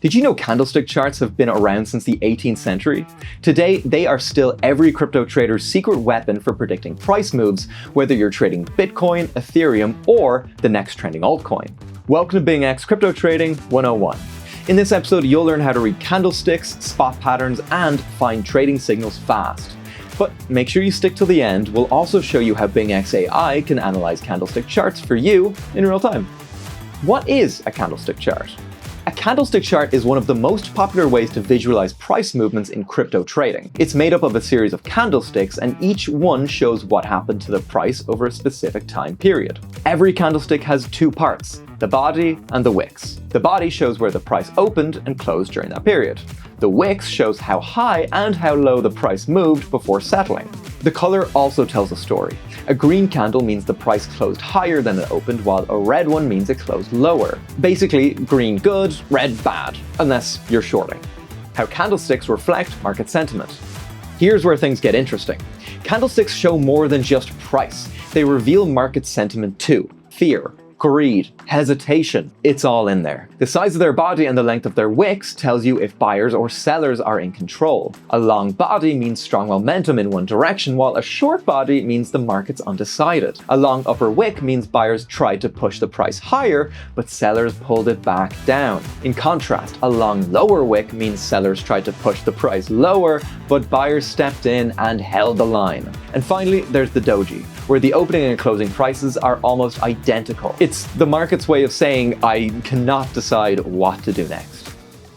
Did you know candlestick charts have been around since the 18th century? Today, they are still every crypto trader's secret weapon for predicting price moves, whether you're trading Bitcoin, Ethereum, or the next trending altcoin. Welcome to BingX Crypto Trading 101. In this episode, you'll learn how to read candlesticks, spot patterns, and find trading signals fast. But make sure you stick till the end. We'll also show you how BingX AI can analyze candlestick charts for you in real time. What is a candlestick chart? A candlestick chart is one of the most popular ways to visualize price movements in crypto trading. It's made up of a series of candlesticks, and each one shows what happened to the price over a specific time period. Every candlestick has two parts, the body and the wicks. The body shows where the price opened and closed during that period. The wicks shows how high and how low the price moved before settling. The color also tells a story. A green candle means the price closed higher than it opened, while a red one means it closed lower. Basically, green good, red bad, unless you're shorting. How candlesticks reflect market sentiment. Here's where things get interesting. Candlesticks show more than just price. They reveal market sentiment too. Fear, greed, hesitation, it's all in there. The size of their body and the length of their wicks tells you if buyers or sellers are in control. A long body means strong momentum in one direction, while a short body means the market's undecided. A long upper wick means buyers tried to push the price higher, but sellers pulled it back down. In contrast, a long lower wick means sellers tried to push the price lower, but buyers stepped in and held the line. And finally, there's the doji, where the opening and closing prices are almost identical. It's the market's way of saying, I cannot decide what to do next.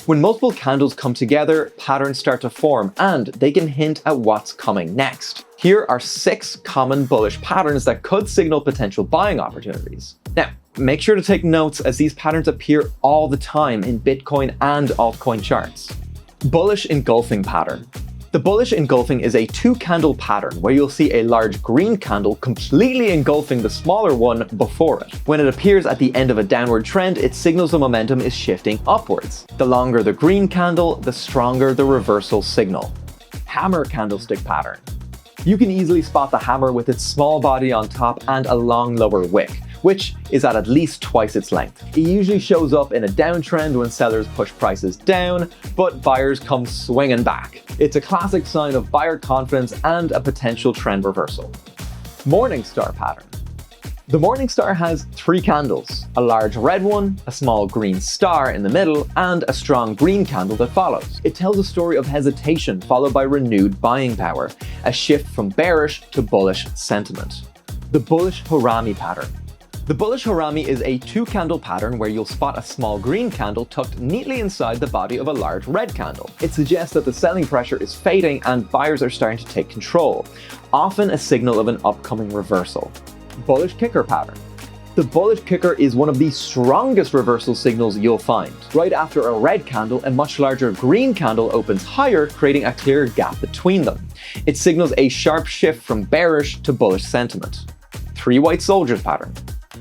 When multiple candles come together, patterns start to form, and they can hint at what's coming next. Here are 6 common bullish patterns that could signal potential buying opportunities. Now, make sure to take notes, as these patterns appear all the time in Bitcoin and altcoin charts. Bullish engulfing pattern. The bullish engulfing is a 2-candle pattern where you'll see a large green candle completely engulfing the smaller one before it. When it appears at the end of a downward trend, it signals the momentum is shifting upwards. The longer the green candle, the stronger the reversal signal. Hammer candlestick pattern. You can easily spot the hammer with its small body on top and a long lower wick, which is at least twice its length. It usually shows up in a downtrend when sellers push prices down, but buyers come swinging back. It's a classic sign of buyer confidence and a potential trend reversal. Morning star pattern. The morning star has 3 candles, a large red one, a small green star in the middle, and a strong green candle that follows. It tells a story of hesitation followed by renewed buying power, a shift from bearish to bullish sentiment. The bullish harami pattern. The bullish harami is a 2-candle pattern where you'll spot a small green candle tucked neatly inside the body of a large red candle. It suggests that the selling pressure is fading and buyers are starting to take control, often a signal of an upcoming reversal. Bullish kicker pattern. The bullish kicker is one of the strongest reversal signals you'll find. Right after a red candle, a much larger green candle opens higher, creating a clear gap between them. It signals a sharp shift from bearish to bullish sentiment. 3 white soldiers pattern.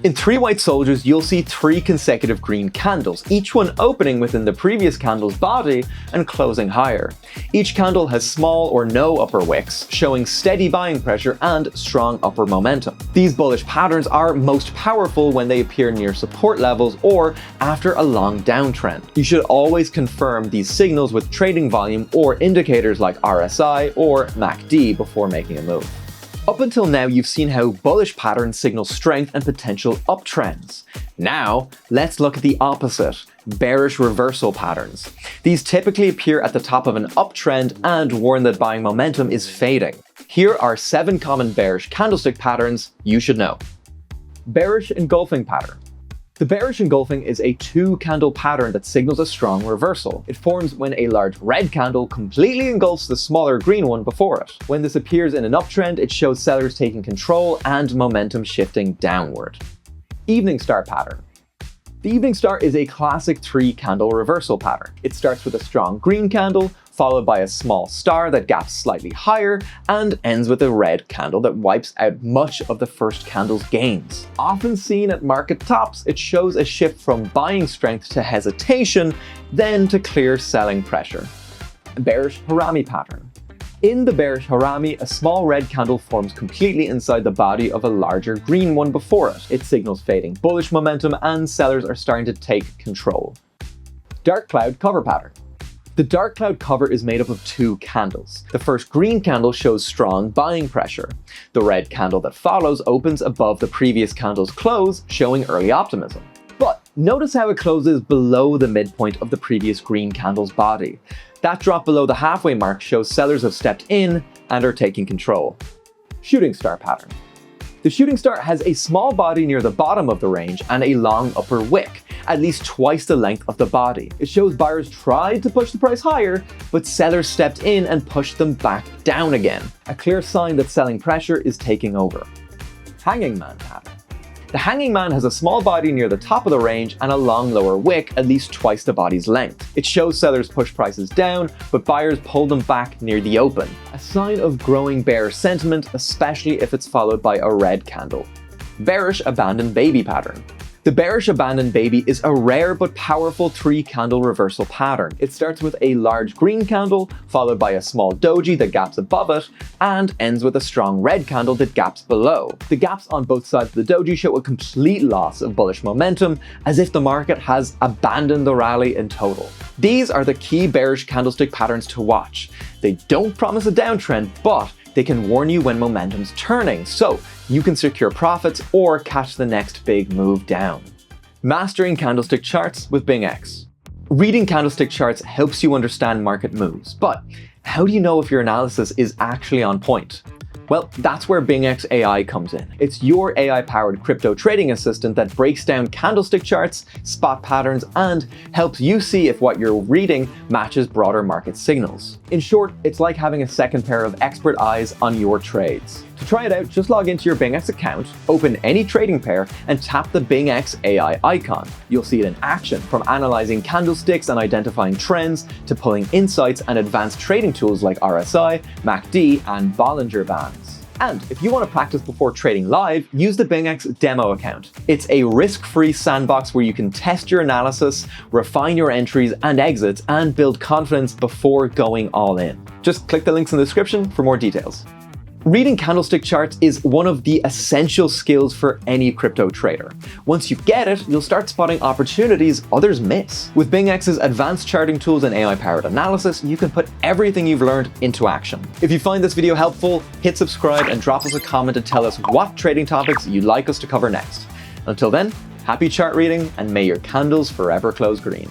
In 3 white soldiers, you'll see 3 consecutive green candles, each one opening within the previous candle's body and closing higher. Each candle has small or no upper wicks, showing steady buying pressure and strong upper momentum. These bullish patterns are most powerful when they appear near support levels or after a long downtrend. You should always confirm these signals with trading volume or indicators like RSI or MACD before making a move. Up until now, you've seen how bullish patterns signal strength and potential uptrends. Now, let's look at the opposite, bearish reversal patterns. These typically appear at the top of an uptrend and warn that buying momentum is fading. Here are 7 common bearish candlestick patterns you should know. Bearish engulfing pattern. The bearish engulfing is a 2-candle pattern that signals a strong reversal. It forms when a large red candle completely engulfs the smaller green one before it. When this appears in an uptrend, it shows sellers taking control and momentum shifting downward. Evening star pattern. The evening star is a classic 3-candle reversal pattern. It starts with a strong green candle, followed by a small star that gaps slightly higher, and ends with a red candle that wipes out much of the first candle's gains. Often seen at market tops, it shows a shift from buying strength to hesitation, then to clear selling pressure. Bearish harami pattern. In the bearish harami, a small red candle forms completely inside the body of a larger green one before it. It signals fading bullish momentum and sellers are starting to take control. Dark cloud cover pattern. The dark cloud cover is made up of two candles. The first green candle shows strong buying pressure. The red candle that follows opens above the previous candle's close, showing early optimism. But notice how it closes below the midpoint of the previous green candle's body. That drop below the halfway mark shows sellers have stepped in and are taking control. Shooting star pattern. The shooting star has a small body near the bottom of the range and a long upper wick, at least twice the length of the body. It shows buyers tried to push the price higher, but sellers stepped in and pushed them back down again. A clear sign that selling pressure is taking over. Hanging man pattern. The hanging man has a small body near the top of the range and a long lower wick, at least twice the body's length. It shows sellers push prices down, but buyers pull them back near the open. A sign of growing bear sentiment, especially if it's followed by a red candle. Bearish abandoned baby pattern. The bearish abandoned baby is a rare but powerful 3-candle reversal pattern. It starts with a large green candle, followed by a small doji that gaps above it, and ends with a strong red candle that gaps below. The gaps on both sides of the doji show a complete loss of bullish momentum, as if the market has abandoned the rally in total. These are the key bearish candlestick patterns to watch. They don't promise a downtrend, but they can warn you when momentum's turning, so you can secure profits or catch the next big move down. Mastering candlestick charts with BingX. Reading candlestick charts helps you understand market moves, but how do you know if your analysis is actually on point? Well, that's where BingX AI comes in. It's your AI-powered crypto trading assistant that breaks down candlestick charts, spot patterns, and helps you see if what you're reading matches broader market signals. In short, it's like having a second pair of expert eyes on your trades. To try it out, just log into your BingX account, open any trading pair, and tap the BingX AI icon. You'll see it in action, from analyzing candlesticks and identifying trends, to pulling insights and advanced trading tools like RSI, MACD, and Bollinger Bands. And if you want to practice before trading live, use the BingX demo account. It's a risk-free sandbox where you can test your analysis, refine your entries and exits, and build confidence before going all in. Just click the links in the description for more details. Reading candlestick charts is one of the essential skills for any crypto trader. Once you get it, you'll start spotting opportunities others miss. With BingX's advanced charting tools and AI-powered analysis, you can put everything you've learned into action. If you find this video helpful, hit subscribe and drop us a comment to tell us what trading topics you'd like us to cover next. Until then, happy chart reading and may your candles forever close green.